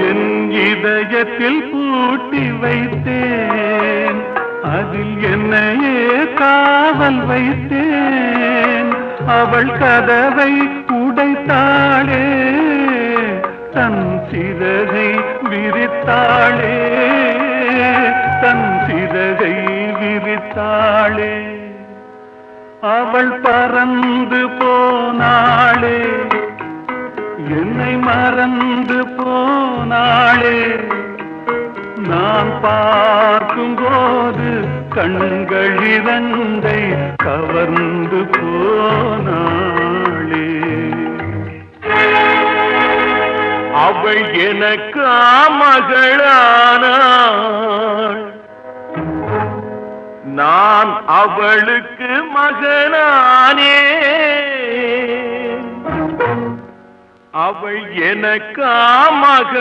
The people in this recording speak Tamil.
என் இதயத்தில் பூட்டி வைத்தேன், அதில் என்னையே காவல் வைத்தேன். அவள் கதவை உடைத்தாளே, தன் சிறகை விரித்தாளே, தன் சிறகை விரித்தாளே. அவள் பறந்து போனாளே, என்னை மறந்து போனாளே. நான் பார்க்கும்போது கண்கள் இரண்டை கவர்ந்து போனாளே. அவள் எனக்கு மகளானாள், நான் அவளுக்கு மகனானே. அவள் எனக்கு மகள்.